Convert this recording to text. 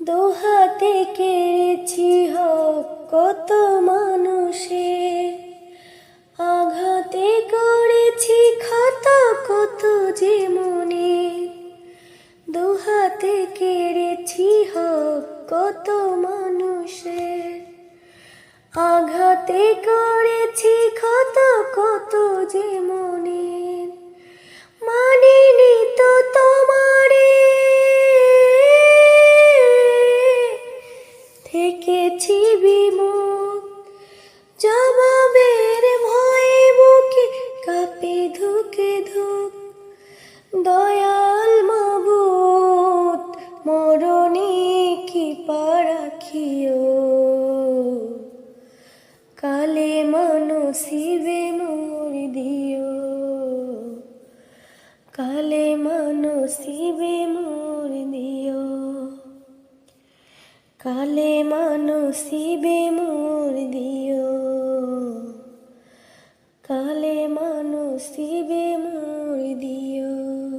দুহাতে কেড়েছি হক কত মানুষের, আঘাতে করেছি ক্ষত কত যে মনে। দুহাতে কেড়েছি হক কত মানুষের, আঘাতে করেছি ক্ষত কত যে মনে। মানিনি তো তোমারে, থেকেছি বিমুখ, জবাবের ভয়ে বুকে কাঁপে ধুকে ধুক। দয়াল মাবুদ মরণে কৃপা রাখিও, কালেমা নসিবে মোর দিও, কালেমা নসিবে মোর দিও, কালেমা নসিবে মোর দিও, কালেমা নসিবে মোর